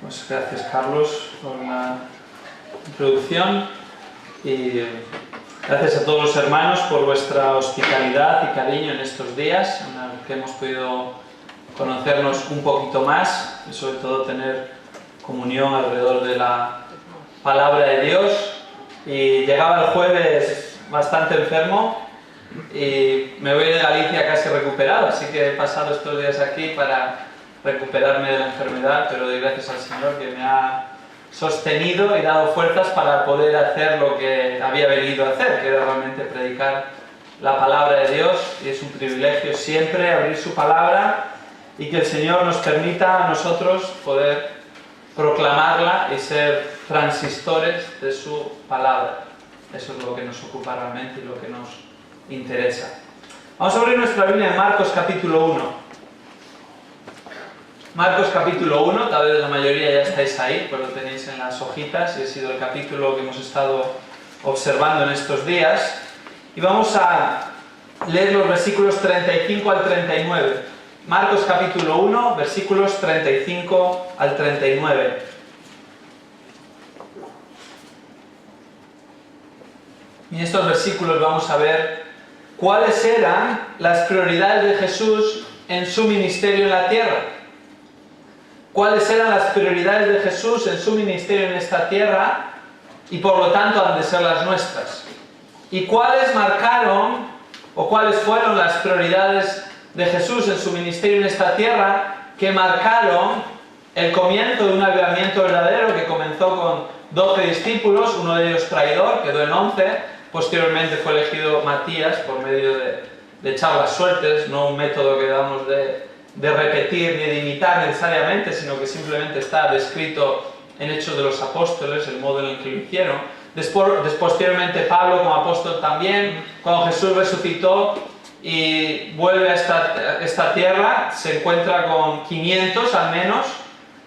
Pues gracias, Carlos, por la introducción y gracias a todos los hermanos por vuestra hospitalidad y cariño en estos días en los que hemos podido conocernos un poquito más y sobre todo tener comunión alrededor de la palabra de Dios. Y llegaba el jueves bastante enfermo y me voy de Galicia casi recuperado, así que he pasado estos días aquí para recuperarme de la enfermedad, pero doy gracias al Señor que me ha sostenido y dado fuerzas para poder hacer lo que había venido a hacer, que era realmente predicar la palabra de Dios, y es un privilegio siempre abrir su palabra y que el Señor nos permita a nosotros poder proclamarla y ser transistores de su palabra. Eso es lo que nos ocupa realmente y lo que nos interesa. Vamos a abrir nuestra Biblia en Marcos capítulo 1. Marcos capítulo 1, tal vez la mayoría ya estáis ahí, pues lo tenéis en las hojitas y ha sido el capítulo que hemos estado observando en estos días. Y vamos a leer los versículos 35 al 39. Marcos capítulo 1, versículos 35 al 39. Y en estos versículos vamos a ver cuáles eran las prioridades de Jesús en su ministerio en la tierra. Cuáles eran las prioridades de Jesús en su ministerio en esta tierra y por lo tanto han de ser las nuestras. Y cuáles marcaron o cuáles fueron las prioridades de Jesús en su ministerio en esta tierra que marcaron el comienzo de un avivamiento verdadero que comenzó con 12 discípulos, uno de ellos traidor, quedó en 11, posteriormente fue elegido Matías por medio de echar las suertes, no un método que damos de repetir ni de imitar necesariamente, sino que simplemente está descrito en Hechos de los Apóstoles, el modo en el que lo hicieron. Posteriormente Pablo como apóstol también, cuando Jesús resucitó y vuelve a esta tierra, se encuentra con 500 al menos,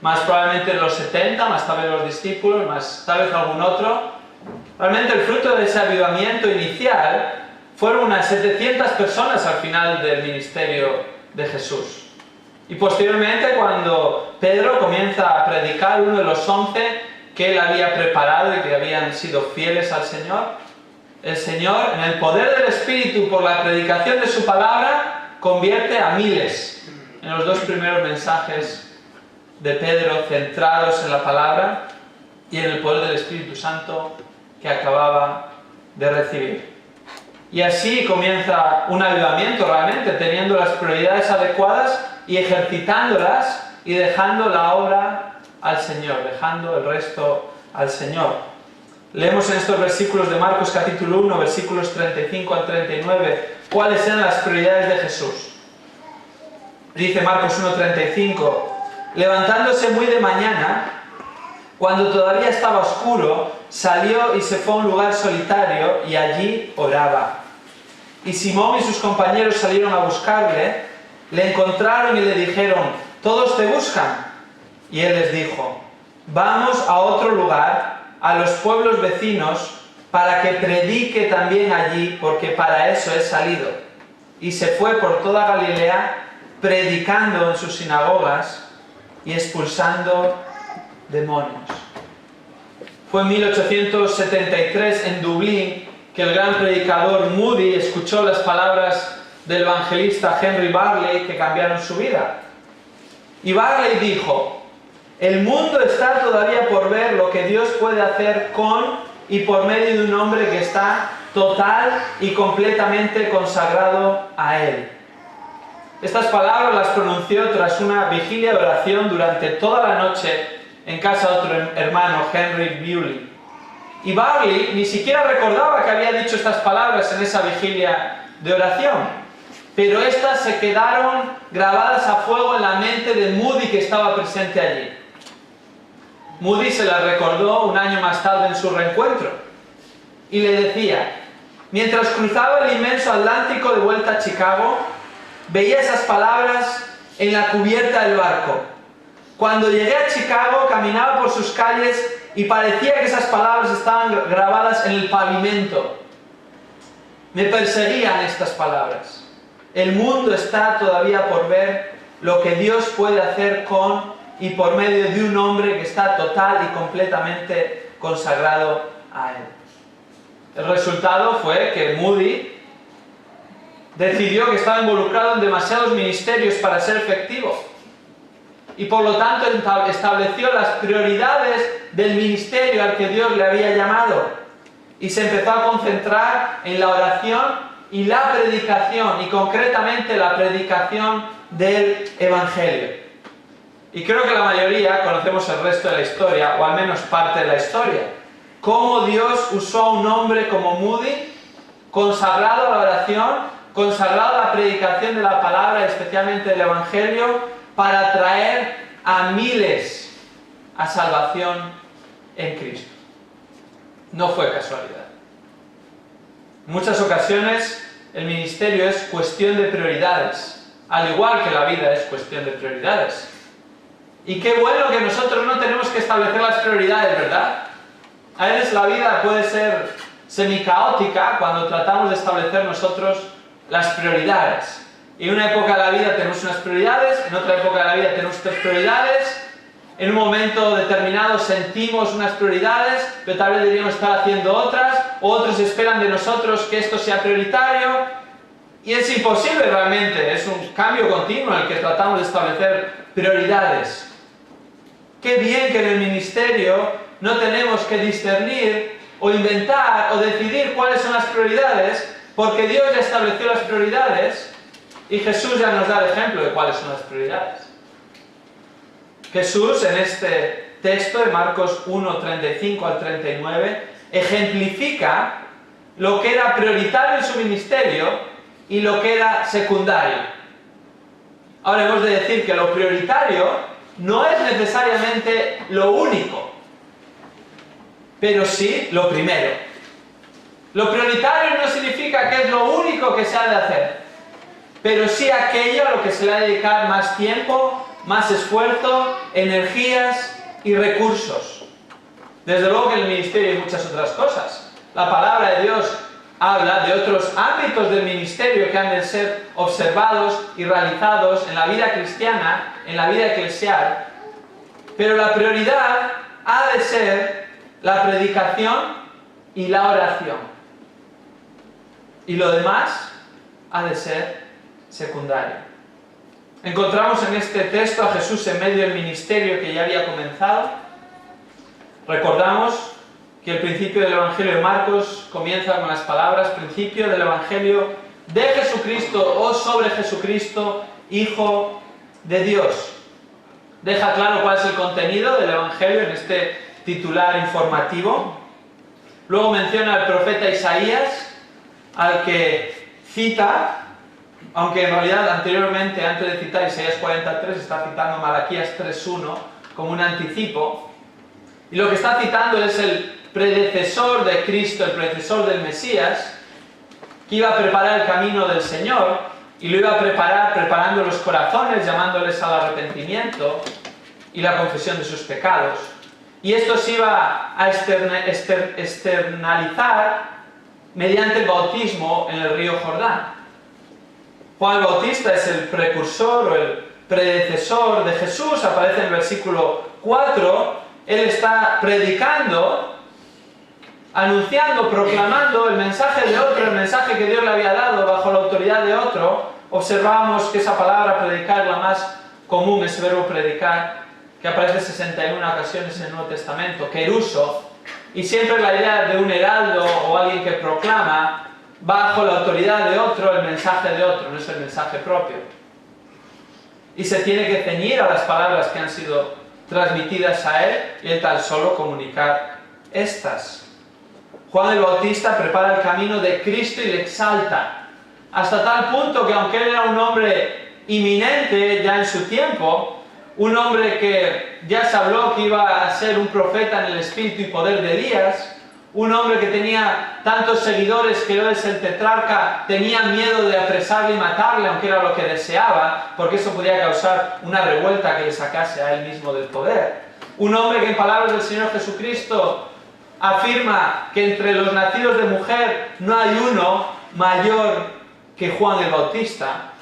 más probablemente los 70, más tal vez los discípulos, más tal vez algún otro. Realmente el fruto de ese avivamiento inicial fueron unas 700 personas al final del ministerio de Jesús. Y posteriormente, cuando Pedro comienza a predicar, uno de los 11 que él había preparado y que habían sido fieles al Señor, el Señor, en el poder del Espíritu, por la predicación de su palabra, convierte a miles en los dos primeros mensajes de Pedro centrados en la palabra y en el poder del Espíritu Santo que acababa de recibir. Y así comienza un avivamiento realmente, teniendo las prioridades adecuadas y ejercitándolas y dejando la obra al Señor, dejando el resto al Señor. Leemos en estos versículos de Marcos capítulo 1, versículos 35 al 39, cuáles eran las prioridades de Jesús. Dice Marcos 1:35, levantándose muy de mañana, cuando todavía estaba oscuro, salió y se fue a un lugar solitario y allí oraba. Y Simón y sus compañeros salieron a buscarle, le encontraron y le dijeron, todos te buscan. Y él les dijo, vamos a otro lugar, a los pueblos vecinos, para que predique también allí, porque para eso he salido. Y se fue por toda Galilea, predicando en sus sinagogas y expulsando demonios. Fue en 1873 en Dublín que el gran predicador Moody escuchó las palabras del evangelista Henry Barley que cambiaron su vida. Y Barley dijo, el mundo está todavía por ver lo que Dios puede hacer con y por medio de un hombre que está total y completamente consagrado a Él. Estas palabras las pronunció tras una vigilia de oración durante toda la noche en casa de otro hermano, Henry Bewley. Y Barley ni siquiera recordaba que había dicho estas palabras en esa vigilia de oración, pero estas se quedaron grabadas a fuego en la mente de Moody, que estaba presente allí. Moody se las recordó un año más tarde en su reencuentro y le decía, mientras cruzaba el inmenso Atlántico de vuelta a Chicago, veía esas palabras en la cubierta del barco. Cuando llegué a Chicago, caminaba por sus calles y parecía que esas palabras estaban grabadas en el pavimento. Me perseguían estas palabras. El mundo está todavía por ver lo que Dios puede hacer con y por medio de un hombre que está total y completamente consagrado a Él. El resultado fue que Moody decidió que estaba involucrado en demasiados ministerios para ser efectivo y por lo tanto estableció las prioridades del ministerio al que Dios le había llamado y se empezó a concentrar en la oración y la predicación, y concretamente la predicación del Evangelio. Y creo que la mayoría conocemos el resto de la historia, o al menos parte de la historia. Cómo Dios usó a un hombre como Moody, consagrado a la oración, consagrado a la predicación de la palabra, especialmente del Evangelio, para traer a miles a salvación en Cristo. No fue casualidad. En muchas ocasiones el ministerio es cuestión de prioridades, al igual que la vida es cuestión de prioridades. Y qué bueno que nosotros no tenemos que establecer las prioridades, ¿verdad? A veces la vida puede ser semicaótica cuando tratamos de establecer nosotros las prioridades. Y en una época de la vida tenemos unas prioridades, en otra época de la vida tenemos otras prioridades, en un momento determinado sentimos unas prioridades, pero tal vez deberíamos estar haciendo otras, o otros esperan de nosotros que esto sea prioritario, y es imposible realmente, es un cambio continuo en el que tratamos de establecer prioridades. Qué bien que en el ministerio no tenemos que discernir, o inventar, o decidir cuáles son las prioridades, porque Dios ya estableció las prioridades, y Jesús ya nos da el ejemplo de cuáles son las prioridades. Jesús, en este texto de Marcos 1, 35 al 39, ejemplifica lo que era prioritario en su ministerio y lo que era secundario. Ahora hemos de decir que lo prioritario no es necesariamente lo único, pero sí lo primero. Lo prioritario no significa que es lo único que se ha de hacer, pero sí aquello a lo que se le ha de dedicar más tiempo, más esfuerzo, energías y recursos. Desde luego que en el ministerio hay muchas otras cosas. La palabra de Dios habla de otros ámbitos del ministerio que han de ser observados y realizados en la vida cristiana, en la vida eclesial, pero la prioridad ha de ser la predicación y la oración. Y lo demás ha de ser secundario. Encontramos en este texto a Jesús en medio del ministerio que ya había comenzado. Recordamos que el principio del Evangelio de Marcos comienza con las palabras: principio del Evangelio de Jesucristo o sobre Jesucristo, Hijo de Dios. Deja claro cuál es el contenido del Evangelio en este titular informativo. Luego menciona al profeta Isaías, al que cita, aunque en realidad anteriormente, antes de citar Isaías 43, está citando Malaquías 3.1 como un anticipo. Y lo que está citando es el predecesor de Cristo, el predecesor del Mesías, que iba a preparar el camino del Señor y lo iba a preparar preparando los corazones, llamándoles al arrepentimiento y la confesión de sus pecados. Y esto se iba a externalizar mediante el bautismo en el río Jordán. Juan el Bautista es el precursor o el predecesor de Jesús, aparece en el versículo 4, él está predicando, anunciando, proclamando el mensaje de otro, el mensaje que Dios le había dado bajo la autoridad de otro. Observábamos que esa palabra predicar es la más común, ese verbo predicar, que aparece 61 ocasiones en el Nuevo Testamento, keruso, y siempre la idea de un heraldo o alguien que proclama bajo la autoridad de otro, el mensaje de otro, no es el mensaje propio. Y se tiene que ceñir a las palabras que han sido transmitidas a él y él tan solo comunicar estas. Juan el Bautista prepara el camino de Cristo y le exalta, hasta tal punto que aunque él era un hombre inminente ya en su tiempo, un hombre que ya se habló que iba a ser un profeta en el espíritu y poder de Elías, un hombre que tenía tantos seguidores que Herodes el tetrarca tenía miedo de apresarle y matarle, aunque era lo que deseaba, porque eso podía causar una revuelta que le sacase a él mismo del poder. Un hombre que en palabras del Señor Jesucristo afirma que entre los nacidos de mujer no hay uno mayor que Juan el Bautista.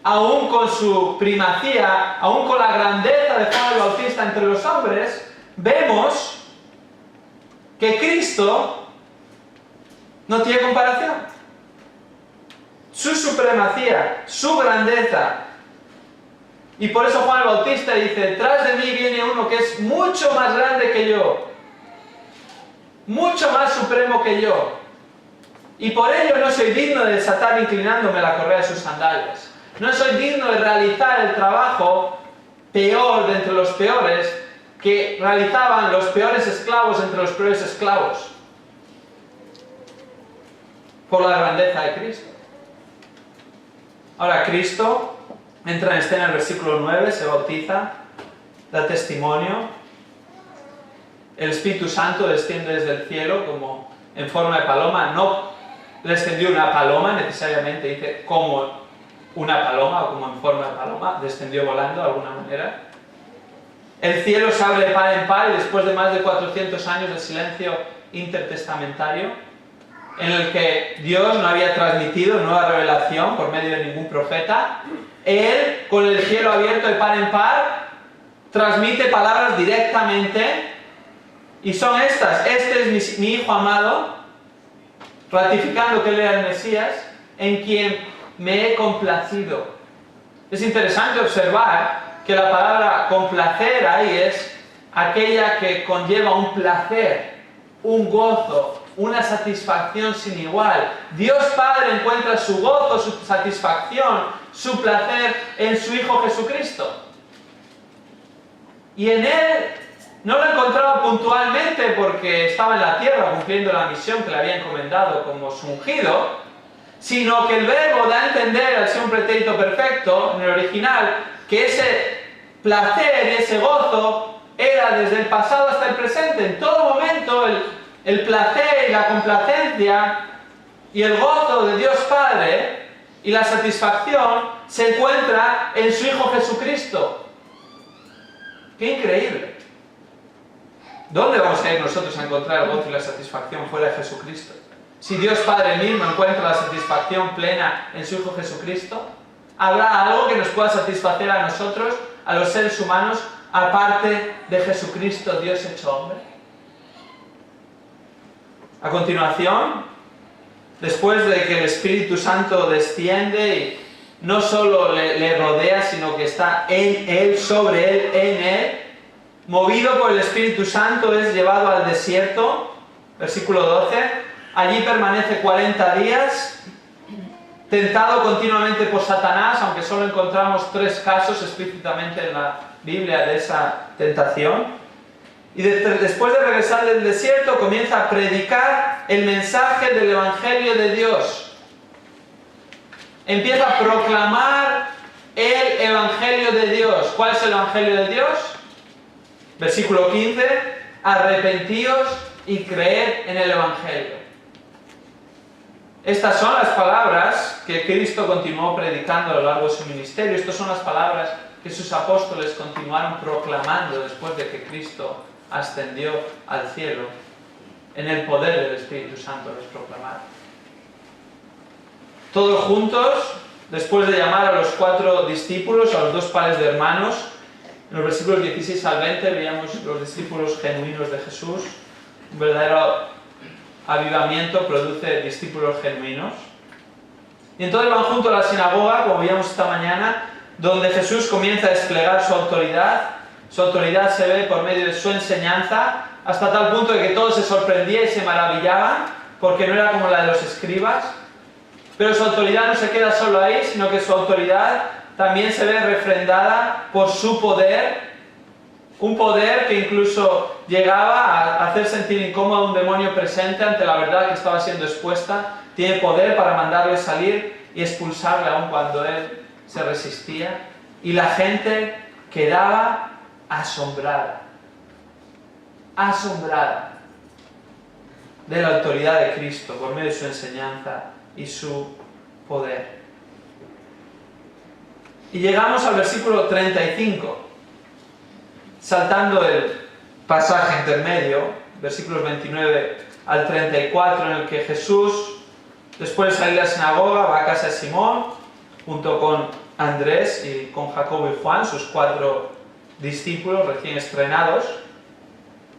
Aún con su primacía, aún con la grandeza de Juan el el Bautista entre los hombres, vemos que Cristo no tiene comparación. Su supremacía, su grandeza. Y por eso Juan el Bautista dice, detrás de mí viene uno que es mucho más grande que yo, mucho más supremo que yo. Y por ello no soy digno de desatar inclinándome la correa de sus sandalias. No soy digno de realizar el trabajo peor de entre los peores que realizaban los peores esclavos entre los peores esclavos. Por la grandeza de Cristo. Ahora Cristo entra en escena en el versículo 9, se bautiza, da testimonio. El Espíritu Santo desciende desde el cielo como en forma de paloma. No descendió una paloma necesariamente, dice como una paloma o como en forma de paloma. Descendió volando de alguna manera. El cielo se abre de par en par y después de más de 400 años de silencio intertestamentario, en el que Dios no había transmitido nueva revelación por medio de ningún profeta, Él, con el cielo abierto de par en par, transmite palabras directamente, y son estas: este es mi Hijo amado, ratificando que Él era el Mesías, en quien me he complacido. Es interesante observar que la palabra complacer ahí es aquella que conlleva un placer, un gozo, una satisfacción sin igual. Dios Padre encuentra su gozo, su satisfacción, su placer en su Hijo Jesucristo. Y en Él no lo encontraba puntualmente porque estaba en la tierra cumpliendo la misión que le había encomendado como su ungido, sino que el verbo da a entender, al ser un pretérito perfecto en el original, que ese placer y ese gozo era desde el pasado hasta el presente. En todo momento el placer y la complacencia y el gozo de Dios Padre y la satisfacción se encuentra en su Hijo Jesucristo. ¡Qué increíble! ¿Dónde vamos a ir nosotros a encontrar el gozo y la satisfacción fuera de Jesucristo? Si Dios Padre mismo encuentra la satisfacción plena en su Hijo Jesucristo, ¿habrá algo que nos pueda satisfacer a nosotros, a los seres humanos, aparte de Jesucristo, Dios hecho hombre? A continuación, después de que el Espíritu Santo desciende y no solo le rodea, sino que está en Él, sobre Él, en Él, movido por el Espíritu Santo es llevado al desierto, versículo 12, allí permanece 40 días, tentado continuamente por Satanás, aunque solo encontramos 3 casos explícitamente en la Biblia de esa tentación. Y después de regresar del desierto comienza a predicar el mensaje del Evangelio de Dios. Empieza a proclamar el Evangelio de Dios. ¿Cuál es el Evangelio de Dios? Versículo 15, arrepentíos y creed en el Evangelio. Estas son las palabras que Cristo continuó predicando a lo largo de su ministerio. Estas son las palabras que sus apóstoles continuaron proclamando después de que Cristo ascendió al cielo. En el poder del Espíritu Santo los proclamaron. Todos juntos, después de llamar a los 4 discípulos, a los 2 pares de hermanos, en los versículos 16 al 20 veíamos los discípulos genuinos de Jesús. Un verdadero avivamiento produce discípulos genuinos. Y entonces van juntos a la sinagoga, como veíamos esta mañana, donde Jesús comienza a desplegar su autoridad. Su autoridad se ve por medio de su enseñanza, hasta tal punto de que todos se sorprendían y se maravillaban, porque no era como la de los escribas. Pero su autoridad no se queda solo ahí, sino que su autoridad también se ve refrendada por su poder, un poder que incluso llegaba a hacer sentir incómodo a un demonio presente ante la verdad que estaba siendo expuesta. Tiene poder para mandarle salir y expulsarle aun cuando él se resistía. Y la gente quedaba asombrada, asombrada de la autoridad de Cristo por medio de su enseñanza y su poder. Y llegamos al versículo 35, saltando el pasaje intermedio, versículos 29 al 34, en el que Jesús, después de salir de la sinagoga, va a casa de Simón, junto con Andrés y con Jacobo y Juan, sus 4 discípulos recién estrenados.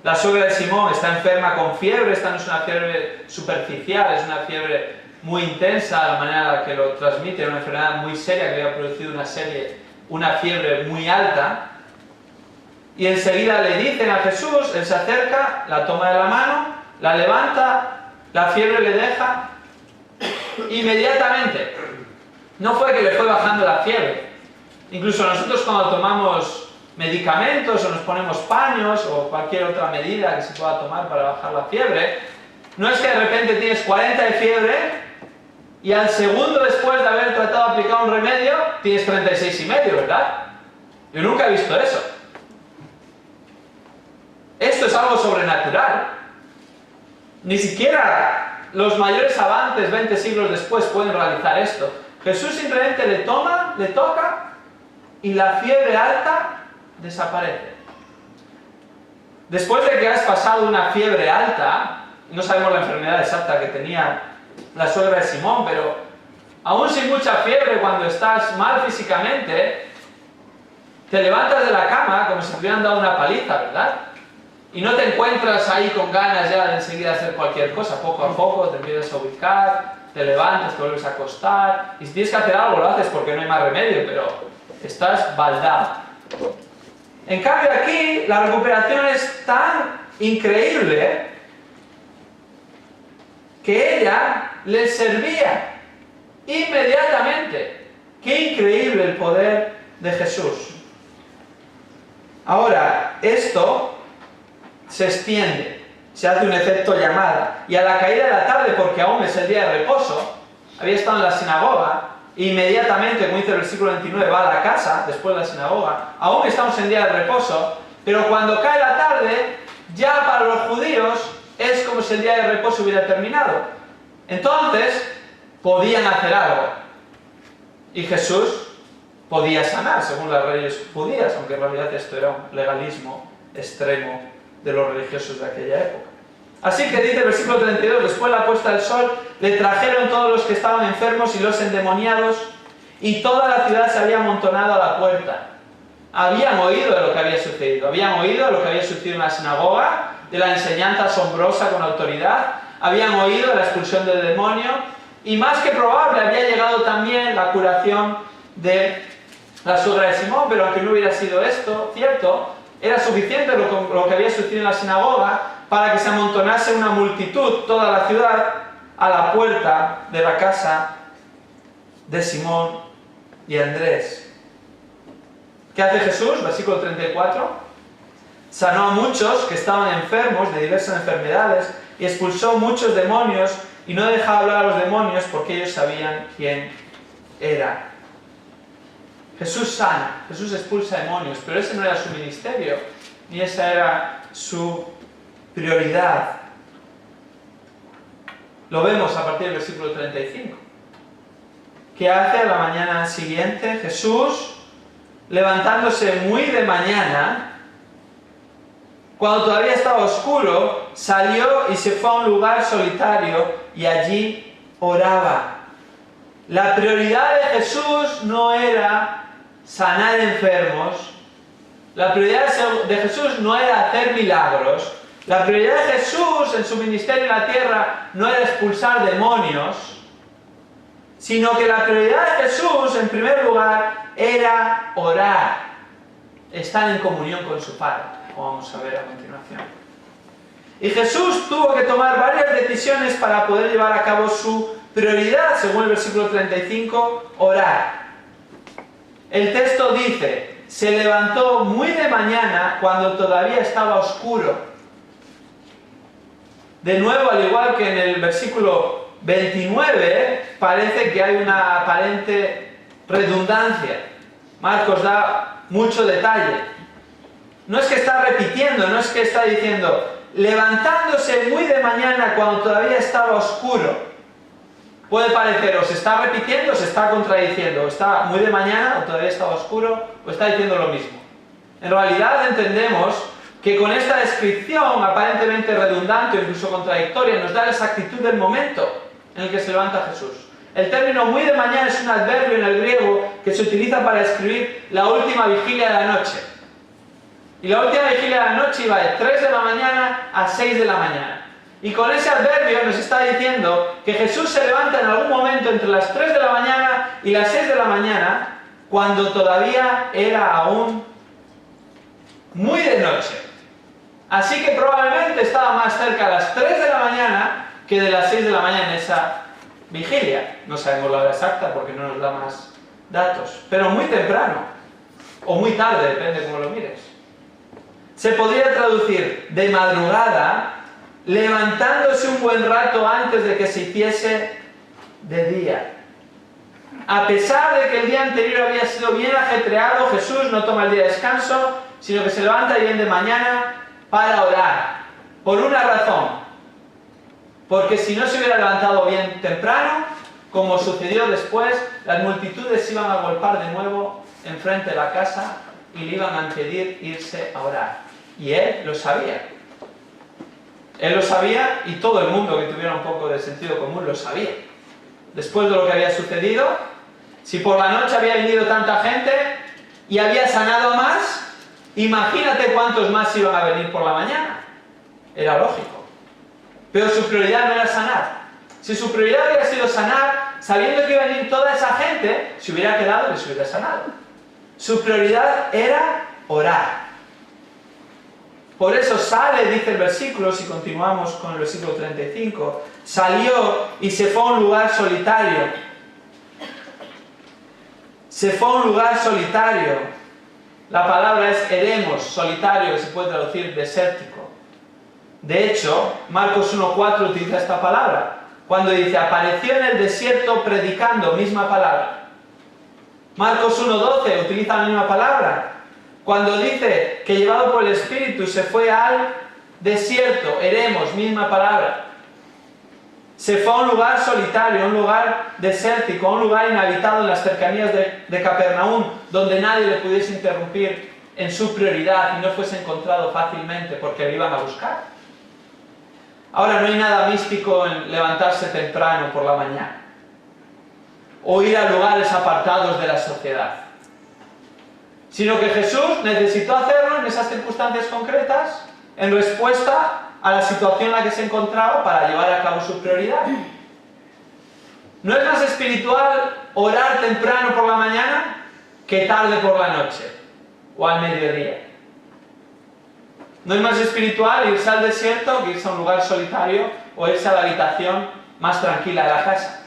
La suegra de Simón está enferma con fiebre, esta no es una fiebre superficial, es una fiebre muy intensa, la manera en la que lo transmite, era una enfermedad muy seria que había producido una fiebre muy alta. Y enseguida le dicen a Jesús, él se acerca, la toma de la mano, la levanta, la fiebre le deja inmediatamente. No fue que le fue bajando la fiebre. Incluso nosotros cuando tomamos medicamentos o nos ponemos paños o cualquier otra medida que se pueda tomar para bajar la fiebre, no es que de repente tienes 40 de fiebre y al segundo después de haber tratado de aplicar un remedio tienes 36,5, ¿verdad? Yo nunca he visto eso. Esto es algo sobrenatural. Ni siquiera los mayores avances 20 siglos después pueden realizar esto. Jesús simplemente le toca y la fiebre alta desaparece. Después de que has pasado una fiebre alta, no sabemos la enfermedad exacta que tenía la suegra de Simón, pero aún sin mucha fiebre, cuando estás mal físicamente, te levantas de la cama como si te hubieran dado una paliza, ¿verdad? Y no te encuentras ahí con ganas ya de enseguida hacer cualquier cosa. Poco a poco te empiezas a ubicar, te levantas, te vuelves a acostar, y si tienes que hacer algo lo haces porque no hay más remedio, pero estás baldado. En cambio aquí la recuperación es tan increíble que ella les servía inmediatamente. ¡Qué increíble el poder de Jesús! Ahora, esto se extiende, se hace un efecto llamada, y a la caída de la tarde, porque aún es el día de reposo, había estado en la sinagoga, e inmediatamente, como dice el versículo 29, va a la casa, después de la sinagoga. Aún estamos en día de reposo, pero cuando cae la tarde, ya para los judíos es como si el día de reposo hubiera terminado. Entonces, podían hacer algo. Y Jesús podía sanar, según las leyes judías, aunque en realidad esto era un legalismo extremo de los religiosos de aquella época. Así que dice el versículo 32, después de la puesta del sol, le trajeron todos los que estaban enfermos y los endemoniados, y toda la ciudad se había amontonado a la puerta. Habían oído de lo que había sucedido, habían oído de lo que había sucedido en la sinagoga, de la enseñanza asombrosa con autoridad, habían oído de la expulsión del demonio, y más que probable había llegado también la curación de la suegra de Simón, pero aunque no hubiera sido esto cierto, era suficiente lo que había sucedido en la sinagoga para que se amontonase una multitud, toda la ciudad, a la puerta de la casa de Simón y Andrés. ¿Qué hace Jesús? Versículo 34. Sanó a muchos que estaban enfermos de diversas enfermedades y expulsó muchos demonios y no dejaba hablar a los demonios porque ellos sabían quién era. Jesús sana, Jesús expulsa demonios, pero ese no era su ministerio, ni esa era su prioridad. Lo vemos a partir del versículo 35. ¿Qué hace a la mañana siguiente? Jesús, levantándose muy de mañana, cuando todavía estaba oscuro, salió y se fue a un lugar solitario y allí oraba. La prioridad de Jesús no era sanar enfermos, la prioridad de Jesús no era hacer milagros, la prioridad de Jesús en su ministerio en la tierra no era expulsar demonios, sino que la prioridad de Jesús, en primer lugar, era orar, estar en comunión con su Padre, como vamos a ver a continuación. Y Jesús tuvo que tomar varias decisiones para poder llevar a cabo su prioridad, según el versículo 35, orar. El texto dice, se levantó muy de mañana cuando todavía estaba oscuro. De nuevo, al igual que en el versículo 29, parece que hay una aparente redundancia. Marcos da mucho detalle. No es que está repitiendo, no es que está diciendo, levantándose muy de mañana cuando todavía estaba oscuro. Puede parecer, o se está repitiendo o se está contradiciendo, o está muy de mañana o todavía está oscuro, o está diciendo lo mismo. En realidad entendemos que con esta descripción aparentemente redundante o incluso contradictoria nos da la exactitud del momento en el que se levanta Jesús. El término muy de mañana es un adverbio en el griego que se utiliza para describir la última vigilia de la noche. Y la última vigilia de la noche iba de 3 de la mañana a 6 de la mañana. Y con ese adverbio nos está diciendo que Jesús se levanta en algún momento entre las 3 de la mañana y las 6 de la mañana, cuando todavía era aún muy de noche. Así que probablemente estaba más cerca a las 3 de la mañana que de las 6 de la mañana en esa vigilia. No sabemos la hora exacta porque no nos da más datos. Pero muy temprano. O muy tarde, depende cómo lo mires. Se podría traducir de madrugada, levantándose un buen rato antes de que se hiciese de día. A pesar de que el día anterior había sido bien ajetreado, Jesús no toma el día de descanso, sino que se levanta bien de mañana para orar. Por una razón. Porque si no se hubiera levantado bien temprano, como sucedió después, las multitudes iban a golpear de nuevo enfrente de la casa y le iban a impedir irse a orar. Y él lo sabía. Él lo sabía y todo el mundo que tuviera un poco de sentido común lo sabía. Después de lo que había sucedido, si por la noche había venido tanta gente y había sanado más, imagínate cuántos más iban a venir por la mañana. Era lógico. Pero su prioridad no era sanar. Si su prioridad hubiera sido sanar, sabiendo que iba a venir toda esa gente, se hubiera quedado y les hubiera sanado. Su prioridad era orar. Por eso sale, dice el versículo, si continuamos con el versículo 35, salió y se fue a un lugar solitario. Se fue a un lugar solitario. La palabra es eremos, solitario, que se puede traducir desértico. De hecho, Marcos 1:4 utiliza esta palabra. Cuando dice, apareció en el desierto predicando, misma palabra. Marcos 1:12 utiliza la misma palabra. Cuando dice que llevado por el Espíritu se fue al desierto, eremos, misma palabra. Se fue a un lugar solitario, a un lugar desértico, a un lugar inhabitado en las cercanías de Capernaum, donde nadie le pudiese interrumpir en su prioridad y no fuese encontrado fácilmente porque le iban a buscar. Ahora, no hay nada místico en levantarse temprano por la mañana o ir a lugares apartados de la sociedad, sino que Jesús necesitó hacerlo en esas circunstancias concretas en respuesta a la situación en la que se encontraba para llevar a cabo su prioridad. ¿No es más espiritual orar temprano por la mañana que tarde por la noche o al mediodía? ¿No es más espiritual irse al desierto que irse a un lugar solitario o irse a la habitación más tranquila de la casa?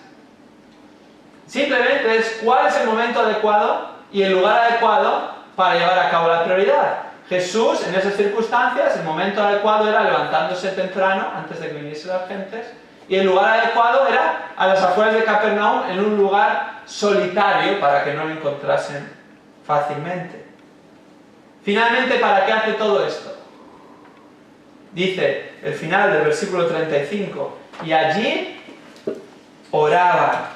Simplemente es cuál es el momento adecuado y el lugar adecuado para llevar a cabo la prioridad. Jesús, en esas circunstancias, el momento adecuado era levantándose temprano, antes de que viniesen las gentes, y el lugar adecuado era a las afueras de Capernaum, en un lugar solitario, para que no lo encontrasen fácilmente. Finalmente, ¿para qué hace todo esto? Dice el final del versículo 35, y allí oraba.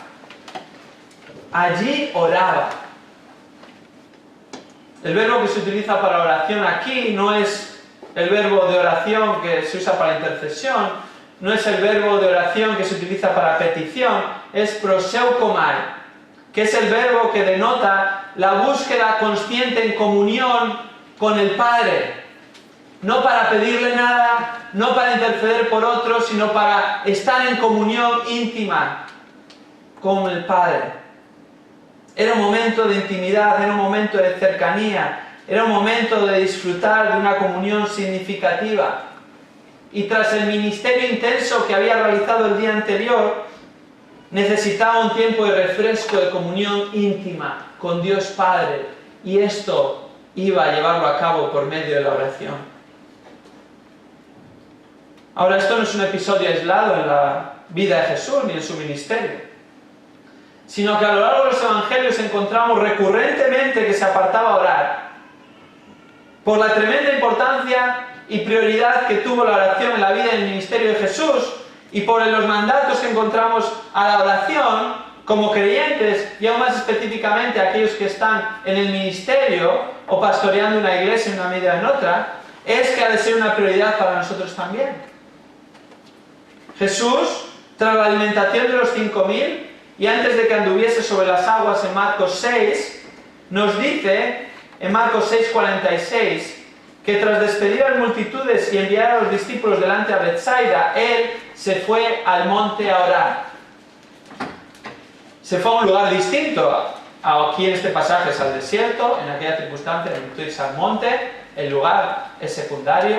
Allí oraba. El verbo que se utiliza para oración aquí no es el verbo de oración que se usa para intercesión, no es el verbo de oración que se utiliza para petición, es proseukomai, que es el verbo que denota la búsqueda consciente en comunión con el Padre. No para pedirle nada, no para interceder por otros, sino para estar en comunión íntima con el Padre. Era un momento de intimidad, era un momento de cercanía, era un momento de disfrutar de una comunión significativa. Y tras el ministerio intenso que había realizado el día anterior, necesitaba un tiempo de refresco, de comunión íntima con Dios Padre. Y esto iba a llevarlo a cabo por medio de la oración. Ahora, esto no es un episodio aislado en la vida de Jesús ni en su ministerio, sino que a lo largo de los evangelios encontramos recurrentemente que se apartaba a orar. Por la tremenda importancia y prioridad que tuvo la oración en la vida y en el ministerio de Jesús, y por los mandatos que encontramos a la oración como creyentes, y aún más específicamente aquellos que están en el ministerio o pastoreando una iglesia en una medida en otra, es que ha de ser una prioridad para nosotros también. Jesús, tras la alimentación de los 5.000, y antes de que anduviese sobre las aguas en Marcos 6, nos dice, en Marcos 6:46, que tras despedir a las multitudes y enviar a los discípulos delante a Betsaida, él se fue al monte a orar. Se fue a un lugar distinto. Aquí en este pasaje es al desierto, en aquella circunstancia en el irse al monte, el lugar es secundario,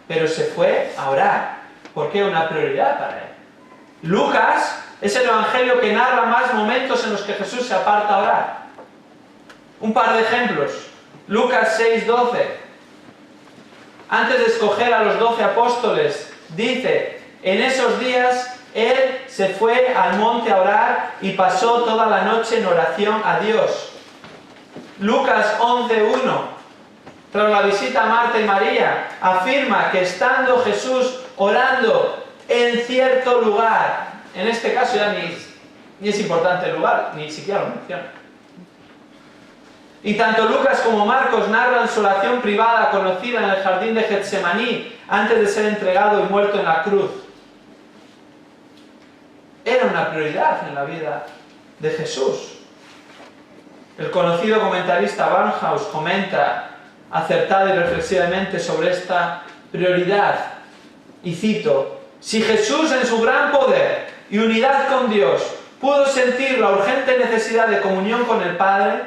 pero se fue a orar, porque era una prioridad para él. Lucas es el evangelio que narra más momentos en los que Jesús se aparta a orar. Un par de ejemplos. Lucas 6:12. Antes de escoger a los 12 apóstoles, dice, en esos días él se fue al monte a orar y pasó toda la noche en oración a Dios. Lucas 11:1. Tras la visita a Marta y María, afirma que estando Jesús orando en cierto lugar, en este caso ya ni es importante el lugar, ni siquiera lo menciona. Y tanto Lucas como Marcos narran su oración privada conocida en el jardín de Getsemaní antes de ser entregado y muerto en la cruz. Era una prioridad en la vida de Jesús. El conocido comentarista Barnhouse comenta acertada y reflexivamente sobre esta prioridad. Y cito, si Jesús en su gran poder y unidad con Dios pudo sentir la urgente necesidad de comunión con el Padre,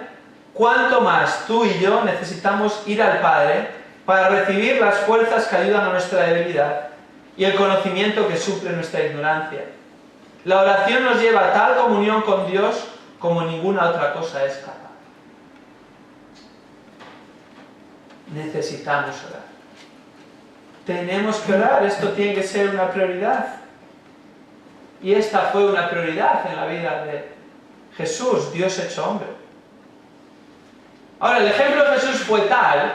¿cuánto más tú y yo necesitamos ir al Padre para recibir las fuerzas que ayudan a nuestra debilidad y el conocimiento que suple nuestra ignorancia? La oración nos lleva a tal comunión con Dios como ninguna otra cosa es capaz. Necesitamos orar. Tenemos que orar, esto tiene que ser una prioridad. Y esta fue una prioridad en la vida de Jesús, Dios hecho hombre. Ahora, el ejemplo de Jesús fue tal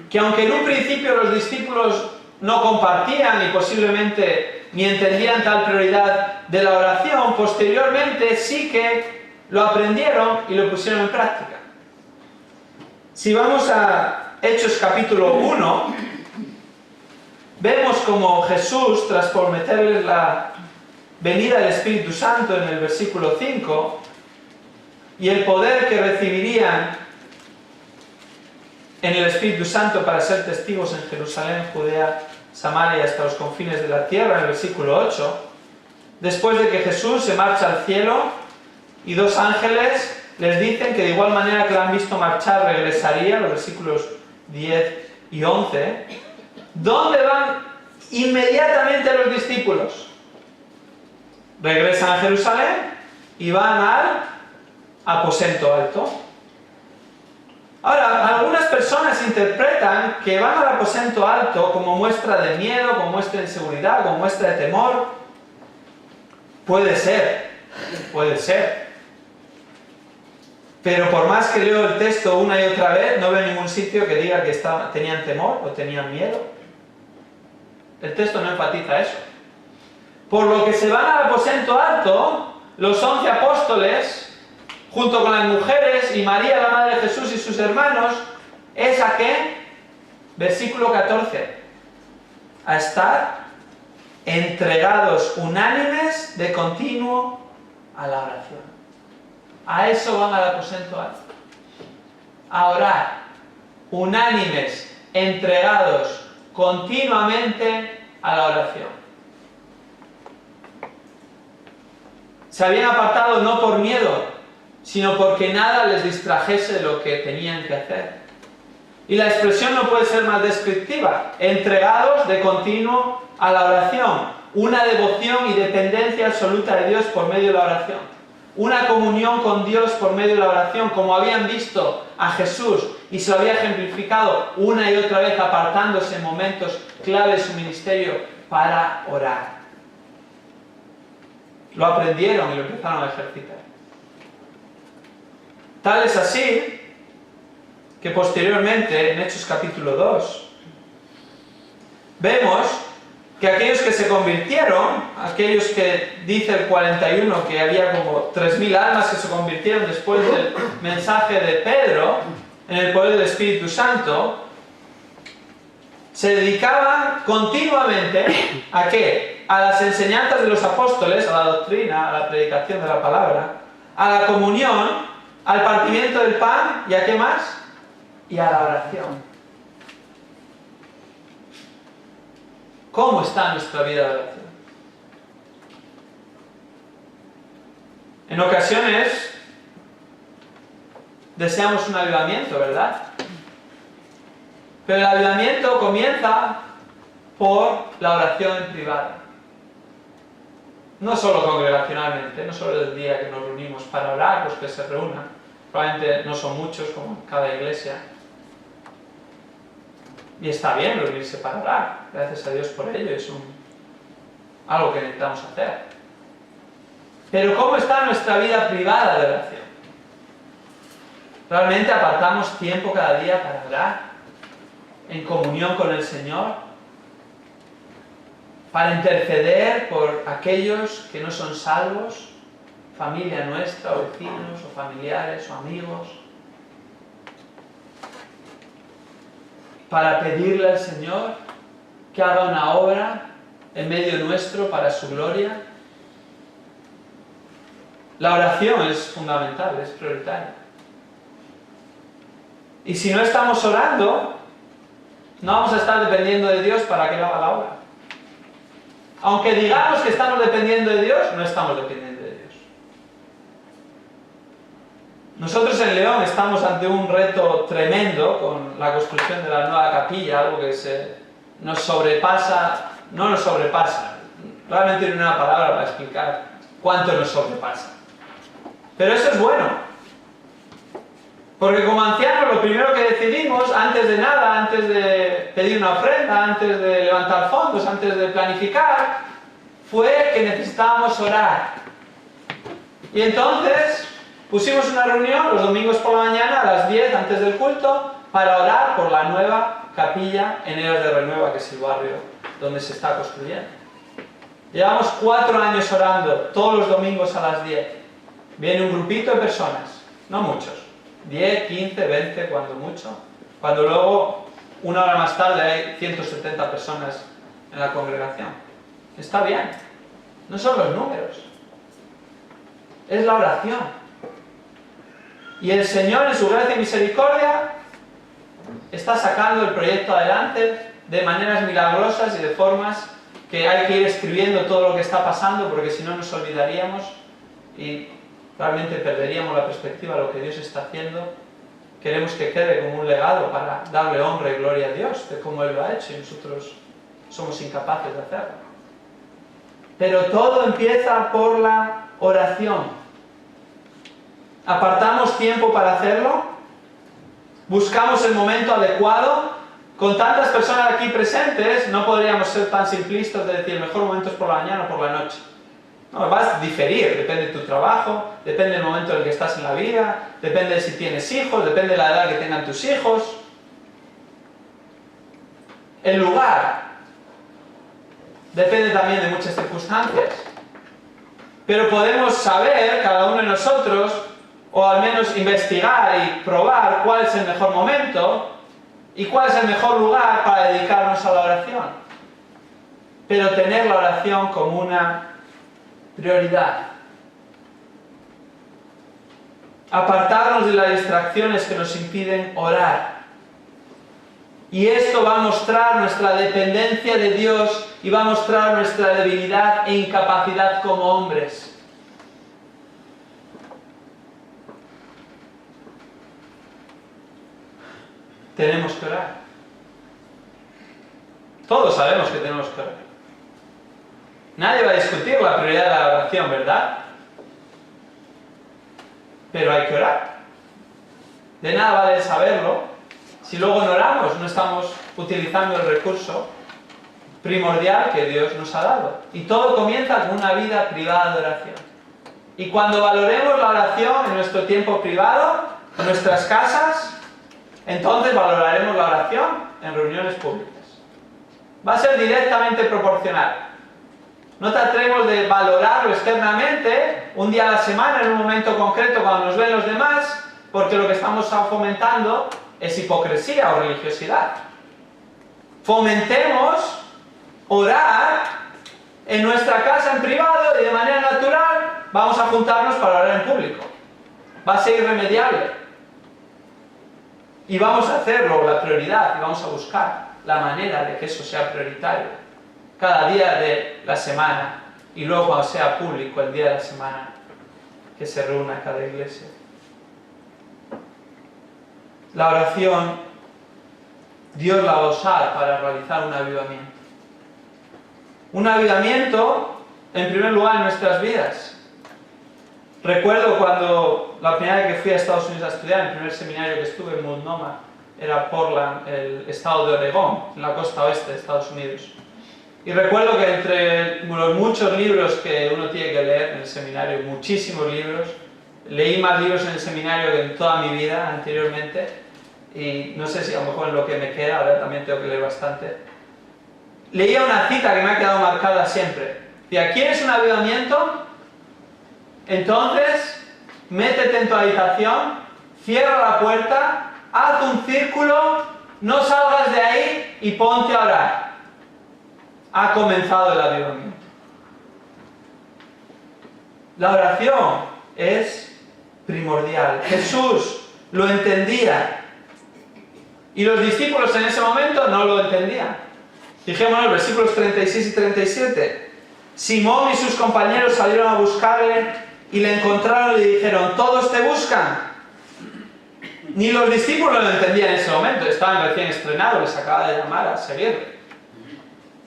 que aunque en un principio los discípulos no compartían y posiblemente ni entendían tal prioridad de la oración, posteriormente sí que lo aprendieron y lo pusieron en práctica. Si vamos a Hechos capítulo 1, vemos como Jesús, tras prometerles la venida del Espíritu Santo en el versículo 5, y el poder que recibirían en el Espíritu Santo para ser testigos en Jerusalén, Judea, Samaria y hasta los confines de la tierra, en el versículo 8, después de que Jesús se marcha al cielo y dos ángeles les dicen que de igual manera que la han visto marchar regresaría, los versículos 10 y 11, ¿dónde van inmediatamente los discípulos? Regresan a Jerusalén y van al aposento alto. Ahora, algunas personas interpretan que van al aposento alto como muestra de miedo, como muestra de inseguridad, como muestra de temor. Puede ser. Pero por más que leo el texto una y otra vez, no veo ningún sitio que diga que tenían temor o tenían miedo. El texto no enfatiza eso. Por lo que se van al aposento alto, los 11 apóstoles, junto con las mujeres y María, la madre de Jesús y sus hermanos, ¿es a qué? Versículo 14. A estar entregados unánimes de continuo a la oración. A eso van al aposento alto. A orar. Unánimes, entregados continuamente a la oración. Se habían apartado no por miedo, sino porque nada les distrajese de lo que tenían que hacer. Y la expresión no puede ser más descriptiva. Entregados de continuo a la oración. Una devoción y dependencia absoluta de Dios por medio de la oración. Una comunión con Dios por medio de la oración, como habían visto a Jesús y se lo había ejemplificado una y otra vez, apartándose en momentos clave de su ministerio para orar. Lo aprendieron y lo empezaron a ejercitar. Tal es así que posteriormente, en Hechos capítulo 2, vemos que aquellos que se convirtieron, aquellos que dice el 41 que había como 3.000 almas que se convirtieron después del mensaje de Pedro, en el poder del Espíritu Santo, se dedicaban continuamente ¿a qué? A las enseñanzas de los apóstoles, a la doctrina, a la predicación de la palabra, a la comunión, al partimiento del pan, ¿y a qué más? Y a la oración. ¿Cómo está nuestra vida de oración? En ocasiones deseamos un avivamiento, ¿verdad? Pero el avivamiento comienza por la oración en privado. No solo congregacionalmente, no solo el día que nos reunimos para orar, los que se reúnan. Probablemente no son muchos como en cada iglesia. Y está bien reunirse para orar. Gracias a Dios por ello. Es algo que necesitamos hacer. Pero ¿cómo está nuestra vida privada de oración? ¿Realmente apartamos tiempo cada día para orar? En comunión con el Señor, para interceder por aquellos que no son salvos, familia nuestra, o vecinos, o familiares, o amigos, para pedirle al Señor que haga una obra en medio nuestro para su gloria. La oración es fundamental, es prioritaria. Y si no estamos orando, no vamos a estar dependiendo de Dios para que Él haga la obra. Aunque digamos que estamos dependiendo de Dios, no estamos dependiendo de Dios. Nosotros en León estamos ante un reto tremendo con la construcción de la nueva capilla, algo que nos sobrepasa, no nos sobrepasa, realmente no hay una palabra para explicar cuánto nos sobrepasa. Pero eso es bueno. Porque como ancianos lo primero que decidimos, antes de nada, antes de pedir una ofrenda, antes de levantar fondos, antes de planificar, fue que necesitábamos orar. Y entonces pusimos una reunión los domingos por la mañana a las 10 antes del culto para orar por la nueva capilla en Eras de Renueva, que es el barrio donde se está construyendo. Llevamos 4 años orando todos los domingos a las 10. Viene un grupito de personas, no muchos. 10, 15, 20, cuando mucho. Cuando luego, una hora más tarde, hay 170 personas en la congregación. Está bien. No son los números. Es la oración. Y el Señor, en su gracia y misericordia, está sacando el proyecto adelante de maneras milagrosas y de formas que hay que ir escribiendo todo lo que está pasando, porque si no nos olvidaríamos y realmente perderíamos la perspectiva de lo que Dios está haciendo. Queremos que quede como un legado para darle honra y gloria a Dios de cómo Él lo ha hecho y nosotros somos incapaces de hacerlo. Pero todo empieza por la oración. Apartamos tiempo para hacerlo, buscamos el momento adecuado. Con tantas personas aquí presentes no podríamos ser tan simplistas de decir el mejor momento es por la mañana o por la noche. No, vas a diferir, depende de tu trabajo, depende del momento en el que estás en la vida, depende de si tienes hijos, depende de la edad que tengan tus hijos. El lugar depende también de muchas circunstancias. Pero podemos saber, cada uno de nosotros, o al menos investigar y probar cuál es el mejor momento y cuál es el mejor lugar para dedicarnos a la oración. Pero tener la oración como una prioridad. Apartarnos de las distracciones que nos impiden orar. Y esto va a mostrar nuestra dependencia de Dios y va a mostrar nuestra debilidad e incapacidad como hombres. Tenemos que orar. Todos sabemos que tenemos que orar. Nadie va a discutir la prioridad de la oración, ¿verdad? Pero hay que orar. De nada vale saberlo si luego no oramos, no estamos utilizando el recurso primordial que Dios nos ha dado. Y todo comienza con una vida privada de oración. Y cuando valoremos la oración en nuestro tiempo privado, en nuestras casas, entonces valoraremos la oración en reuniones públicas. Va a ser directamente proporcional. No trataremos de valorarlo externamente, un día a la semana, en un momento concreto, cuando nos ven los demás, porque lo que estamos fomentando es hipocresía o religiosidad. Fomentemos orar en nuestra casa en privado y de manera natural vamos a juntarnos para orar en público. Va a ser irremediable. Y vamos a hacerlo la prioridad y vamos a buscar la manera de que eso sea prioritario. cada día de la semana y luego cuando sea público el día de la semana que se reúna cada iglesia. La oración, Dios la va a usar para realizar un avivamiento. Un avivamiento, en primer lugar, en nuestras vidas. Recuerdo cuando la primera vez que fui a Estados Unidos a estudiar, el primer seminario que estuve en Multnomah, era Portland, el estado de Oregón, en la costa oeste de Estados Unidos. Y recuerdo que entre los muchos libros que uno tiene que leer en el seminario, muchísimos libros, leí más libros en el seminario que en toda mi vida anteriormente, y no sé si a lo mejor en lo que me queda, ahora también tengo que leer bastante. Leía una cita que me ha quedado marcada siempre. Decía, ¿quieres un avivamiento? Entonces, métete en tu habitación, cierra la puerta, haz un círculo, no salgas de ahí y ponte a orar. Ha comenzado el avivamiento. La oración es primordial. Jesús lo entendía. Y los discípulos en ese momento no lo entendían. Fijémonos en los versículos 36 y 37. Simón y sus compañeros salieron a buscarle y le encontraron y le dijeron, todos te buscan. Ni los discípulos lo entendían en ese momento, estaban recién estrenados, les acaba de llamar a seguirle.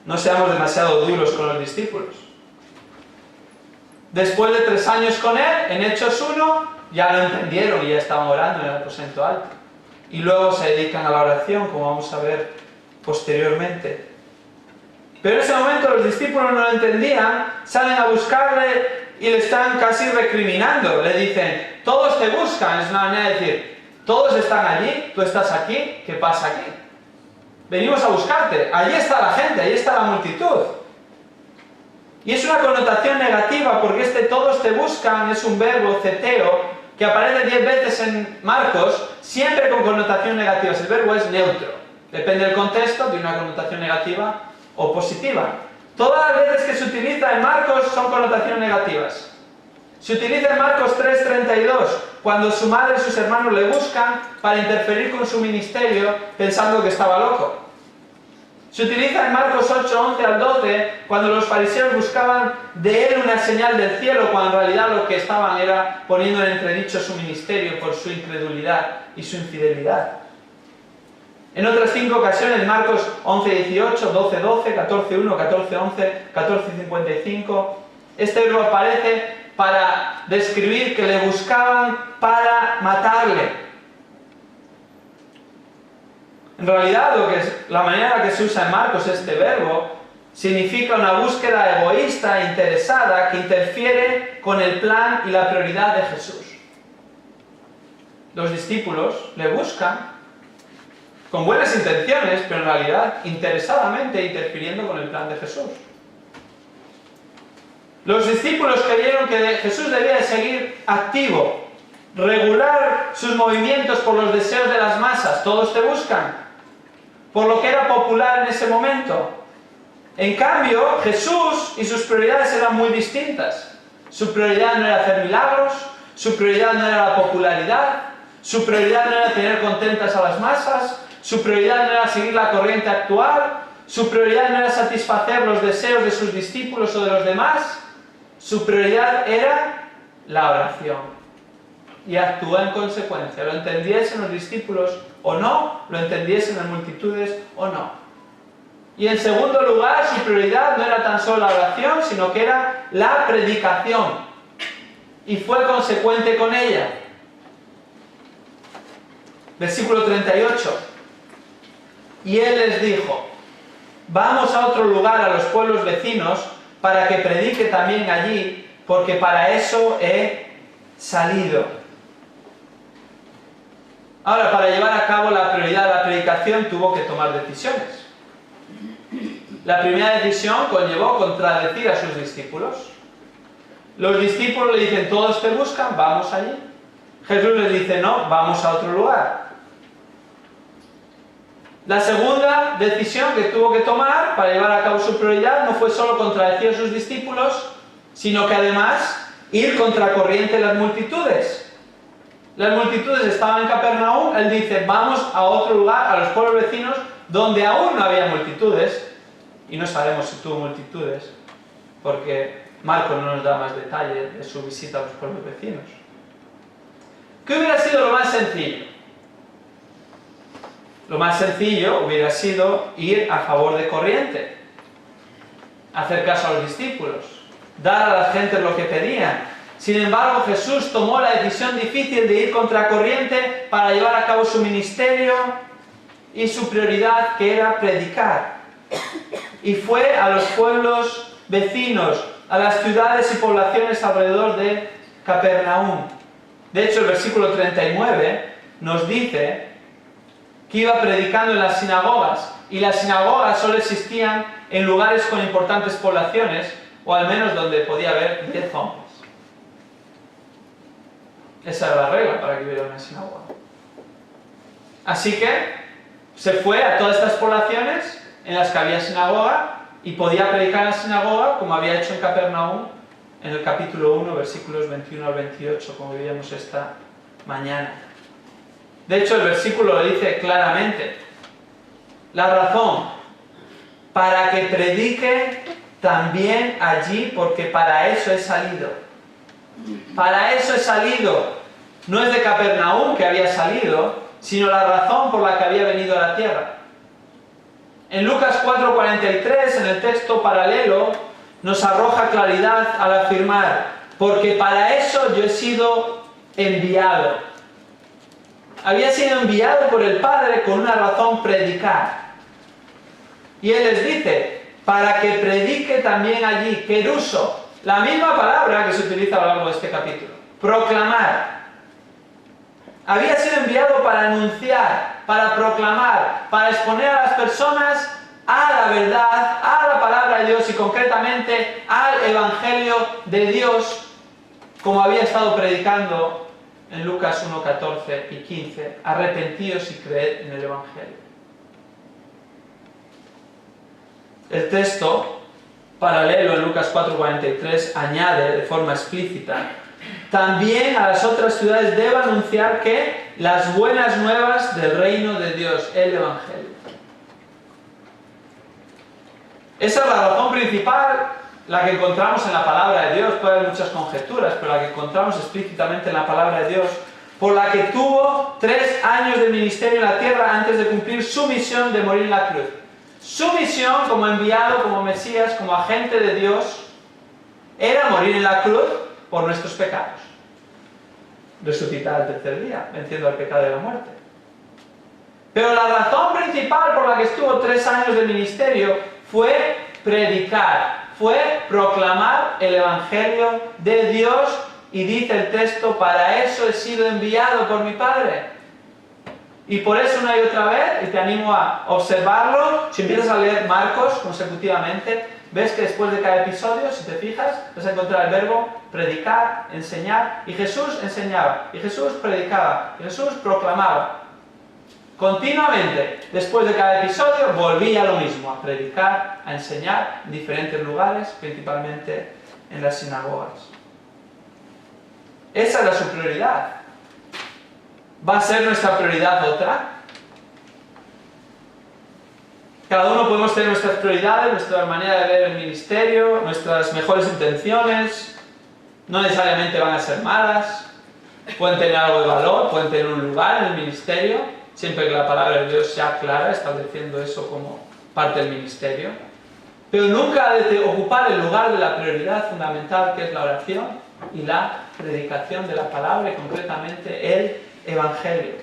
No seamos demasiado duros con los discípulos. Después de 3 años con él, en Hechos 1, ya lo entendieron y ya estaban orando en el aposento alto. Y luego se dedican a la oración, como vamos a ver posteriormente. Pero en ese momento los discípulos no lo entendían, salen a buscarle y le están casi recriminando. Le dicen, todos te buscan, es una manera de decir, todos están allí, tú estás aquí, ¿qué pasa aquí? Venimos a buscarte, allí está la gente, allí está la multitud. Y es una connotación negativa porque este todos te buscan es un verbo ceteo que aparece 10 veces en Marcos, siempre con connotación negativa. El verbo es neutro, depende del contexto, de una connotación negativa o positiva. Todas las veces que se utiliza en Marcos son connotaciones negativas. Se utiliza en Marcos 3:32, cuando su madre y sus hermanos le buscan para interferir con su ministerio pensando que estaba loco. Se utiliza en Marcos 8:11 al 12, cuando los fariseos buscaban de él una señal del cielo, cuando en realidad lo que estaban era poniendo en entredicho su ministerio por su incredulidad y su infidelidad. En otras 5 ocasiones, Marcos 11:18, 12:12, 14:1, 14:11, 14:55, este verbo aparece para describir que le buscaban para matarle. En realidad, la manera en la que se usa en Marcos este verbo significa una búsqueda egoísta e interesada que interfiere con el plan y la prioridad de Jesús. Los discípulos le buscan con buenas intenciones, pero en realidad interesadamente interfiriendo con el plan de Jesús. Los discípulos creyeron que Jesús debía de seguir activo, regular sus movimientos por los deseos de las masas, todos te buscan, por lo que era popular en ese momento. En cambio, Jesús y sus prioridades eran muy distintas. Su prioridad no era hacer milagros, su prioridad no era la popularidad, su prioridad no era tener contentas a las masas, su prioridad no era seguir la corriente actual, su prioridad no era satisfacer los deseos de sus discípulos o de los demás, su prioridad era la oración. Y actúa en consecuencia, lo entendiesen los discípulos o no, lo entendiesen las multitudes o no. Y en segundo lugar, su prioridad no era tan solo la oración, sino que era la predicación. Y fue consecuente con ella. Versículo 38. Y él les dijo, vamos a otro lugar, a los pueblos vecinos, para que predique también allí, porque para eso he salido. Ahora, para llevar a cabo la prioridad de la predicación, tuvo que tomar decisiones. La primera decisión conllevó contradecir a sus discípulos. Los discípulos le dicen, todos te buscan, vamos allí. Jesús les dice, no, vamos a otro lugar. La segunda decisión que tuvo que tomar para llevar a cabo su prioridad no fue solo contradecir a sus discípulos, sino que además ir contracorriente las multitudes. Las multitudes estaban en Capernaum, él dice, vamos a otro lugar, a los pueblos vecinos, donde aún no había multitudes, y no sabemos si tuvo multitudes, porque Marcos no nos da más detalles de su visita a los pueblos vecinos. ¿Qué hubiera sido lo más sencillo? Lo más sencillo hubiera sido ir a favor de corriente, hacer caso a los discípulos, dar a la gente lo que pedían. Sin embargo, Jesús tomó la decisión difícil de ir contra corriente para llevar a cabo su ministerio y su prioridad, que era predicar. Y fue a los pueblos vecinos, a las ciudades y poblaciones alrededor de Capernaum. De hecho, el versículo 39 nos dice que iba predicando en las sinagogas, y las sinagogas solo existían en lugares con importantes poblaciones, o al menos donde podía haber 10 hombres. Esa era la regla para que hubiera una sinagoga. Así que se fue a todas estas poblaciones en las que había sinagoga y podía predicar en la sinagoga, como había hecho en Capernaum en el capítulo 1, versículos 21 al 28, como veíamos esta mañana. De hecho, el versículo lo dice claramente. La razón: para que predique también allí, porque para eso he salido. Para eso he salido. No es de Capernaum que había salido, sino la razón por la que había venido a la tierra. En Lucas 4:43, en el texto paralelo, nos arroja claridad al afirmar: porque para eso yo he sido enviado. Había sido enviado por el Padre con una razón: predicar. Y Él les dice: para que predique también allí, keruso, la misma palabra que se utiliza a lo largo de este capítulo, proclamar. Había sido enviado para anunciar, para proclamar, para exponer a las personas a la verdad, a la palabra de Dios y concretamente al Evangelio de Dios, como había estado predicando en Lucas 1:14 y 15, arrepentíos y creed en el Evangelio. El texto paralelo en Lucas 4:43 añade de forma explícita: también a las otras ciudades debo anunciar que las buenas nuevas del reino de Dios, el Evangelio. Esa es la razón principal, la que encontramos en la palabra de Dios. Puede haber muchas conjeturas, pero la que encontramos explícitamente en la palabra de Dios, por la que tuvo 3 años de ministerio en la tierra antes de cumplir su misión de morir en la cruz. Su misión como enviado, como Mesías, como agente de Dios, era morir en la cruz por nuestros pecados, resucitar al tercer día, venciendo al pecado y la muerte. Pero la razón principal por la que estuvo 3 años de ministerio fue predicar, fue proclamar el Evangelio de Dios, y dice el texto: para eso he sido enviado por mi Padre. Y por eso una y otra vez, y te animo a observarlo, si empiezas a leer Marcos consecutivamente, ves que después de cada episodio, si te fijas, vas a encontrar el verbo predicar, enseñar, y Jesús enseñaba, y Jesús predicaba, y Jesús proclamaba. Continuamente, después de cada episodio, volvía a lo mismo, a predicar, a enseñar en diferentes lugares, principalmente en las sinagogas. Esa era su prioridad. ¿Va a ser nuestra prioridad otra? Cada uno podemos tener nuestras prioridades, nuestra manera de ver el ministerio, nuestras mejores intenciones. No necesariamente van a ser malas. Pueden tener algo de valor, pueden tener un lugar en el ministerio, siempre que la palabra de Dios sea clara, estableciendo eso como parte del ministerio. Pero nunca ha de ocupar el lugar de la prioridad fundamental, que es la oración y la predicación de la palabra, y concretamente el Evangelio.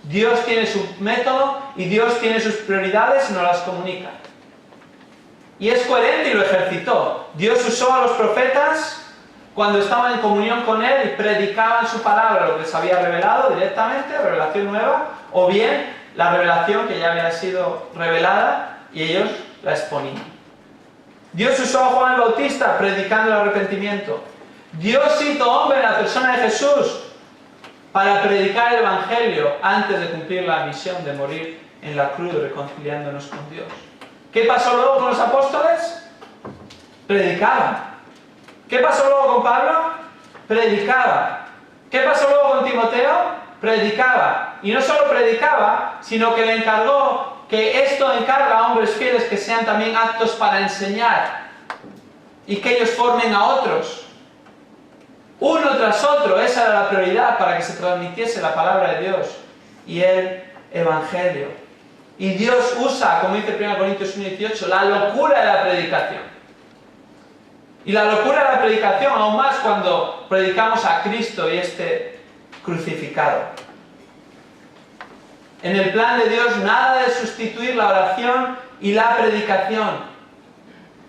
Dios tiene su método y Dios tiene sus prioridades y nos las comunica. Y es coherente y lo ejercitó. Dios usó a los profetas cuando estaban en comunión con Él y predicaban su palabra, lo que les había revelado directamente, revelación nueva, o bien la revelación que ya había sido revelada y ellos la exponían. Dios usó a Juan el Bautista predicando el arrepentimiento. Dios hizo hombre en la persona de Jesús para predicar el Evangelio antes de cumplir la misión de morir en la cruz reconciliándonos con Dios. ¿Qué pasó luego con los apóstoles? Predicaban. ¿Qué pasó luego con Pablo? Predicaba. ¿Qué pasó luego con Timoteo? Predicaba. Y no solo predicaba, sino que le encargó que esto encarga a hombres fieles que sean también aptos para enseñar y que ellos formen a otros. Uno tras otro, esa era la prioridad para que se transmitiese la palabra de Dios y el Evangelio. Y Dios usa, como dice 1 Corintios 1:18, la locura de la predicación. Y la locura de la predicación aún más cuando predicamos a Cristo y este crucificado. En el plan de Dios nada de sustituir la oración y la predicación,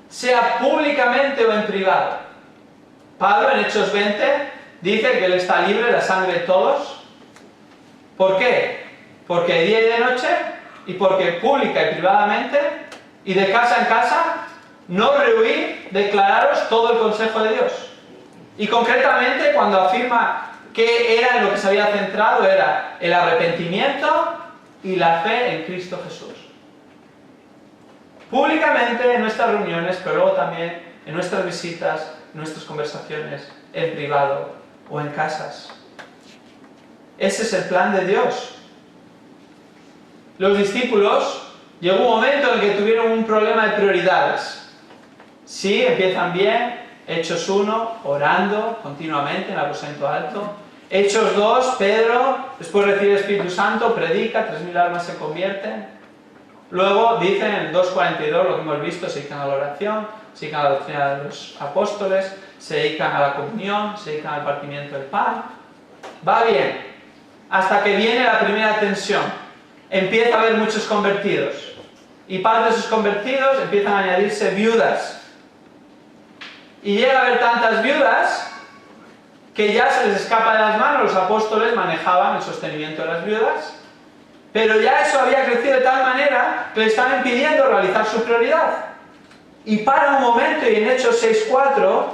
sea públicamente o en privado. Pablo en Hechos 20 dice que él está libre de la sangre de todos. ¿Por qué? Porque de día y de noche, y porque pública y privadamente, y de casa en casa, no rehuí declararos todo el consejo de Dios. Y concretamente cuando afirma que era en lo que se había centrado, era el arrepentimiento y la fe en Cristo Jesús. Públicamente en nuestras reuniones, pero luego también en nuestras visitas, en nuestras conversaciones, en privado o en casas. Ese es el plan de Dios. Los discípulos, llegó un momento en el que tuvieron un problema de prioridades. Sí, empiezan bien, Hechos 1, orando continuamente en el aposento alto. Hechos 2, Pedro, después recibe el Espíritu Santo, predica, 3.000 almas se convierten. Luego dicen en 2.42, lo que hemos visto, se dedican a la oración, se dedican a la doctrina de los apóstoles, se dedican a la comunión, se dedican al partimiento del pan. Va bien, hasta que viene la primera tensión. Empieza a haber muchos convertidos. Y parte de esos convertidos empiezan a añadirse viudas. Y llega a haber tantas viudas que ya se les escapa de las manos. Los apóstoles manejaban el sostenimiento de las viudas, pero ya eso había crecido de tal manera que le estaban impidiendo realizar su prioridad. Y para un momento, y en Hechos 6:4,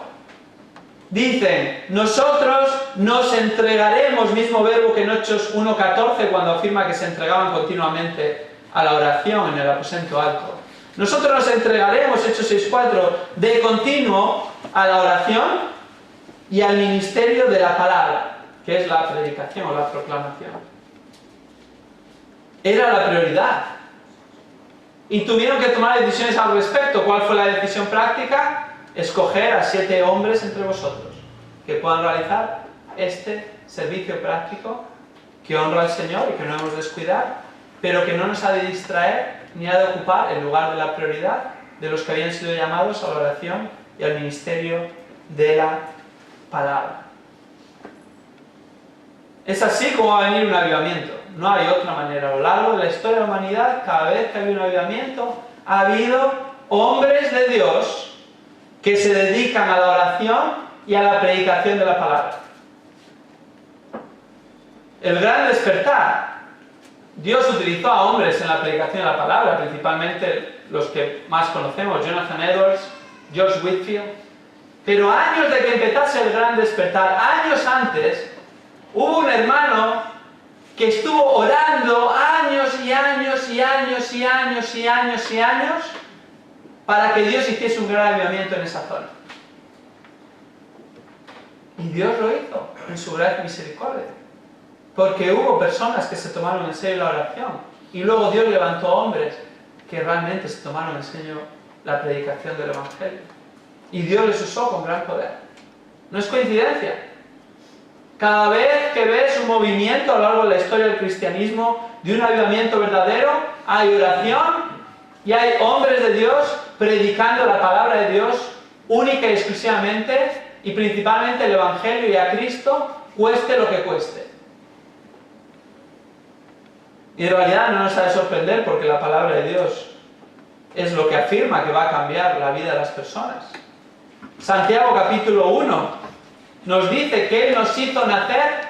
dicen, nosotros nos entregaremos, mismo verbo que en Hechos 1:14, cuando afirma que se entregaban continuamente a la oración en el aposento alto. Nosotros nos entregaremos, Hechos 6:4, de continuo a la oración y al ministerio de la palabra, que es la predicación o la proclamación. Era la prioridad. Y tuvieron que tomar decisiones al respecto. ¿Cuál fue la decisión práctica? Escoger a 7 hombres entre vosotros que puedan realizar este servicio práctico que honra al Señor y que no debemos descuidar, pero que no nos ha de distraer ni ha de ocupar el lugar de la prioridad de los que habían sido llamados a la oración y al ministerio de la palabra. Es así como va a venir un avivamiento. No hay otra manera. A lo largo de la historia de la humanidad, cada vez que ha habido un avivamiento, ha habido hombres de Dios que se dedican a la oración y a la predicación de la palabra. El gran despertar. Dios utilizó a hombres en la predicación de la palabra, principalmente los que más conocemos, Jonathan Edwards, George Whitefield. Pero años de que empezase el gran despertar, años antes, hubo un hermano que estuvo orando años y años y años y años y años y años para que Dios hiciese un gran avivamiento en esa zona. Y Dios lo hizo en su gran misericordia. Porque hubo personas que se tomaron en serio la oración. Y luego Dios levantó hombres que realmente se tomaron en serio la predicación del Evangelio. Y Dios les usó con gran poder. No es coincidencia. Cada vez que ves un movimiento a lo largo de la historia del cristianismo, de un avivamiento verdadero, hay oración y hay hombres de Dios predicando la palabra de Dios única y exclusivamente y principalmente el Evangelio y a Cristo, cueste lo que cueste. Y en realidad no nos ha de sorprender porque la palabra de Dios es lo que afirma que va a cambiar la vida de las personas. Santiago capítulo 1 nos dice que Él nos hizo nacer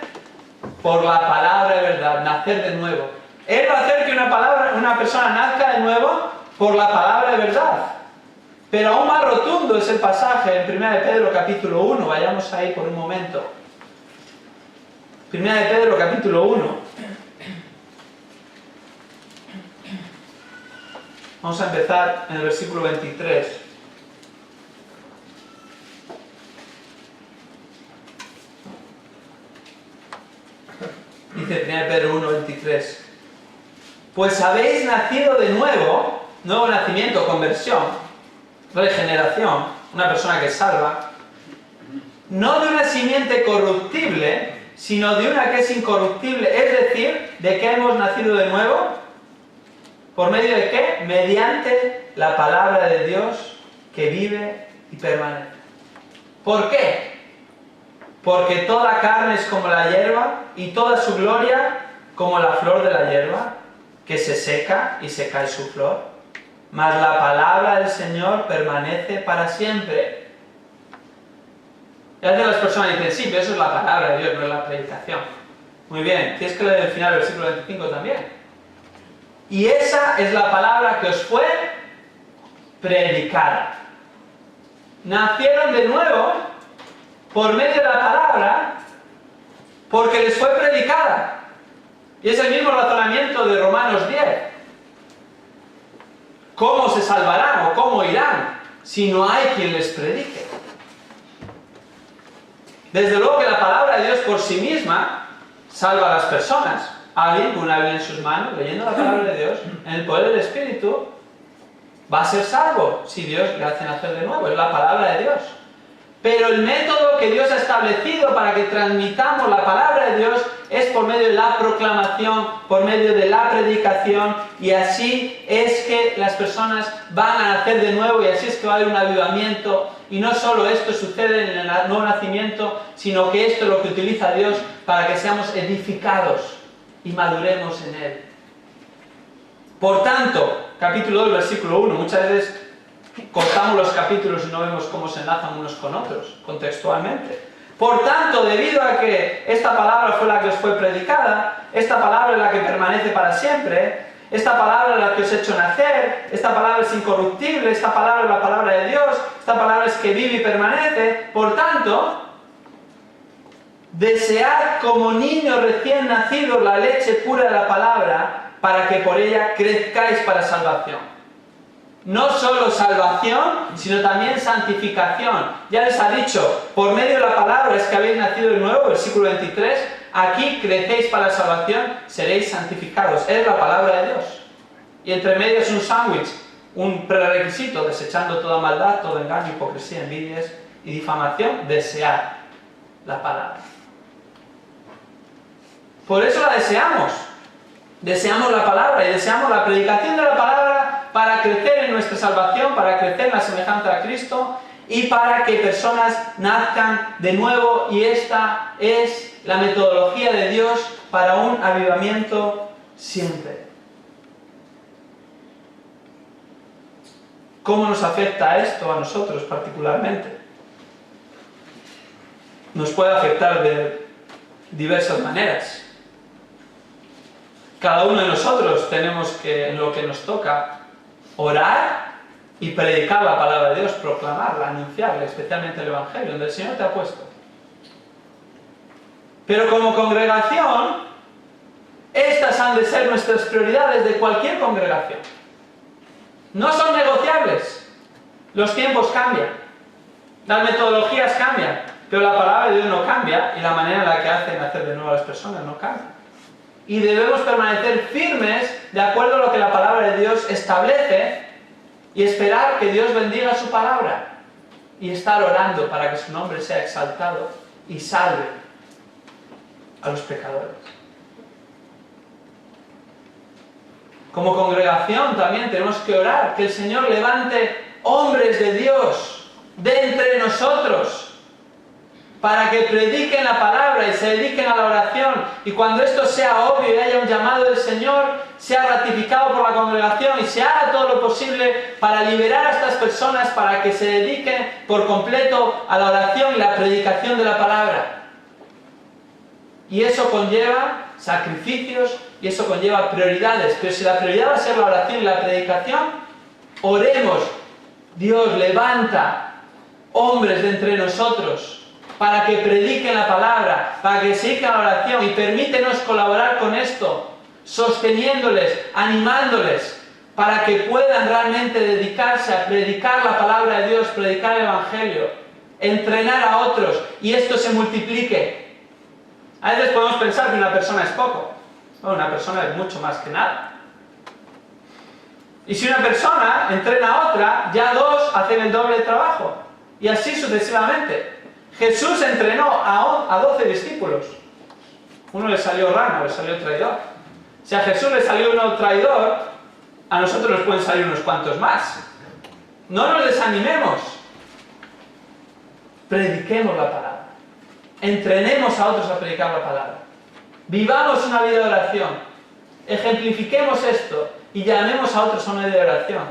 por la palabra de verdad, nacer de nuevo. Él va a hacer que una persona nazca de nuevo por la palabra de verdad. Pero aún más rotundo es el pasaje en 1 de Pedro capítulo 1, vayamos ahí por un momento. 1 de Pedro capítulo 1. Vamos a empezar en el versículo 23. Dice 1 Pedro 1, 23. pues habéis nacido de nuevo, nuevo nacimiento, conversión, regeneración, una persona que salva, no de una simiente corruptible, sino de una que es incorruptible, es decir, ¿de qué hemos nacido de nuevo? ¿Por medio de qué? Mediante la palabra de Dios que vive y permanece. ¿Por qué? Porque toda carne es como la hierba y toda su gloria como la flor de la hierba, que se seca y se cae su flor. Mas la palabra del Señor permanece para siempre. Y a veces las personas dicen, sí, pero eso es la palabra de Dios, no es la predicación. Muy bien, ¿quieres que lea el final del versículo 25 también? Y esa es la palabra que os fue predicada. Nacieron de nuevo por medio de la palabra porque les fue predicada. Y es el mismo razonamiento de Romanos 10. ¿Cómo se salvarán o cómo irán si no hay quien les predique? Desde luego que la palabra de Dios por sí misma salva a las personas. Alguien con una Biblia en sus manos, leyendo la palabra de Dios, en el poder del Espíritu, va a ser salvo si Dios le hace nacer de nuevo. Es la palabra de Dios. Pero el método que Dios ha establecido para que transmitamos la palabra de Dios es por medio de la proclamación, por medio de la predicación, y así es que las personas van a nacer de nuevo y así es que va a haber un avivamiento. Y no solo esto sucede en el nuevo nacimiento, sino que esto es lo que utiliza Dios para que seamos edificados y maduremos en Él. Por tanto, capítulo 2, versículo 1, muchas veces cortamos los capítulos y no vemos cómo se enlazan unos con otros, contextualmente. Por tanto, debido a que esta palabra fue la que os fue predicada, esta palabra es la que permanece para siempre, esta palabra es la que os ha hecho nacer, esta palabra es incorruptible, esta palabra es la palabra de Dios, esta palabra es que vive y permanece, por tanto, desead como niños recién nacidos la leche pura de la palabra, para que por ella crezcáis para salvación. No solo salvación, sino también santificación. Ya les ha dicho, por medio de la palabra es que habéis nacido de nuevo, versículo 23, aquí crecéis para la salvación, seréis santificados. Es la palabra de Dios. Y entre medio es un sándwich, un prerequisito, desechando toda maldad, todo engaño, hipocresía, envidias y difamación, desear la palabra. Por eso la deseamos. Deseamos la palabra y deseamos la predicación de la palabra para crecer en nuestra salvación, para crecer en la semejanza a Cristo y para que personas nazcan de nuevo, y esta es la metodología de Dios para un avivamiento siempre. ¿Cómo nos afecta esto a nosotros particularmente? Nos puede afectar de diversas maneras. Cada uno de nosotros tenemos que, en lo que nos toca, orar y predicar la palabra de Dios, proclamarla, anunciarla, especialmente el Evangelio, donde el Señor te ha puesto. Pero como congregación, estas han de ser nuestras prioridades de cualquier congregación. No son negociables. Los tiempos cambian, las metodologías cambian, pero la palabra de Dios no cambia y la manera en la que hacen nacer de nuevo a las personas no cambia. Y debemos permanecer firmes de acuerdo a lo que la palabra de Dios establece y esperar que Dios bendiga su palabra y estar orando para que su nombre sea exaltado y salve a los pecadores. Como congregación también tenemos que orar que el Señor levante hombres de Dios de entre nosotros para que prediquen la palabra y se dediquen a la oración, y cuando esto sea obvio y haya un llamado del Señor, sea ratificado por la congregación y se haga todo lo posible para liberar a estas personas para que se dediquen por completo a la oración y la predicación de la palabra. Y eso conlleva sacrificios y eso conlleva prioridades, pero si la prioridad va a ser la oración y la predicación, oremos. Dios, levanta hombres de entre nosotros para que prediquen la palabra, para que sigan la oración, y permítenos colaborar con esto, sosteniéndoles, animándoles, para que puedan realmente dedicarse a predicar la palabra de Dios, predicar el Evangelio, entrenar a otros, y esto se multiplique. A veces podemos pensar que una persona es poco. Bueno, una persona es mucho más que nada. Y si una persona entrena a otra, ya dos hacen el doble de trabajo. Y así sucesivamente. Jesús entrenó a 12 discípulos. Uno le salió rana, le salió traidor. Si a Jesús le salió uno traidor, a nosotros nos pueden salir unos cuantos más. No nos desanimemos. Prediquemos la palabra. Entrenemos a otros a predicar la palabra. Vivamos una vida de oración. Ejemplifiquemos esto y llamemos a otros a una vida de oración.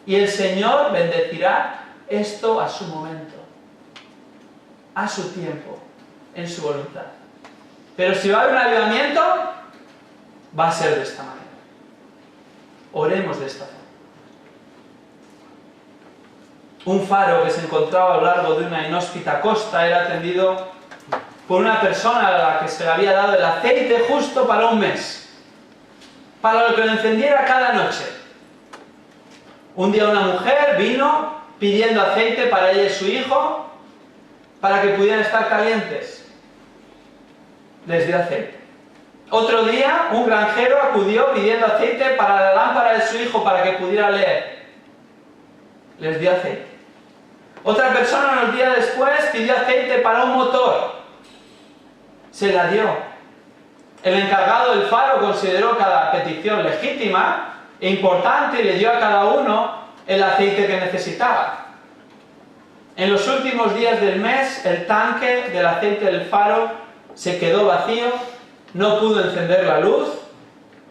Y el Señor bendecirá esto a su momento, a su tiempo, en su voluntad. Pero si va a haber un avivamiento, va a ser de esta manera. Oremos de esta forma. Un faro que se encontraba a lo largo de una inhóspita costa era atendido por una persona a la que se le había dado el aceite justo para un mes, para lo que lo encendiera cada noche. Un día una mujer vino pidiendo aceite para ella y su hijo, para que pudieran estar calientes. Les dio aceite. Otro día un granjero acudió pidiendo aceite para la lámpara de su hijo para que pudiera leer. Les dio aceite. Otra persona unos días después pidió aceite para un motor. Se la dio. El encargado del faro consideró cada petición legítima e importante y le dio a cada uno el aceite que necesitaba. En los últimos días del mes, el tanque del aceite del faro se quedó vacío, no pudo encender la luz.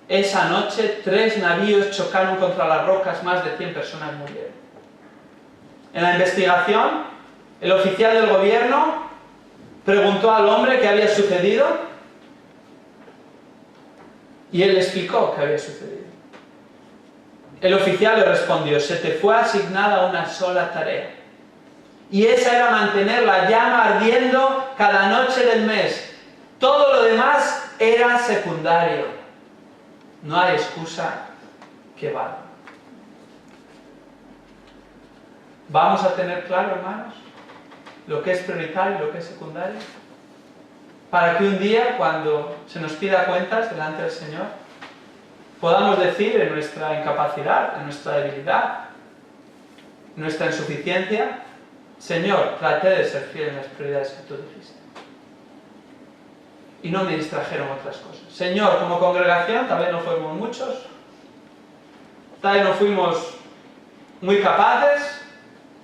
Esa noche 3 navíos chocaron contra las rocas, más de 100 personas murieron. En la investigación, el oficial del gobierno preguntó al hombre qué había sucedido y él le explicó qué había sucedido. El oficial le respondió: se te fue asignada una sola tarea, y esa era mantener la llama ardiendo cada noche del mes. Todo lo demás era secundario. No hay excusa que valga. ¿Vamos a tener claro, hermanos, lo que es prioritario y lo que es secundario? Para que un día, cuando se nos pida cuentas delante del Señor, podamos decir en nuestra incapacidad, en nuestra debilidad, en nuestra insuficiencia: Señor, traté de ser fiel en las prioridades que tú dijiste. Y no me distrajeron otras cosas. Señor, como congregación, tal vez no fuimos muchos, tal vez no fuimos muy capaces,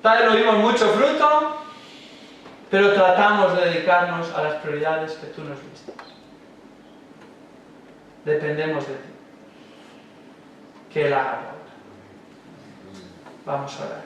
tal vez no vimos mucho fruto, pero tratamos de dedicarnos a las prioridades que tú nos diste. Dependemos de ti. Que Él haga la obra. Vamos a orar.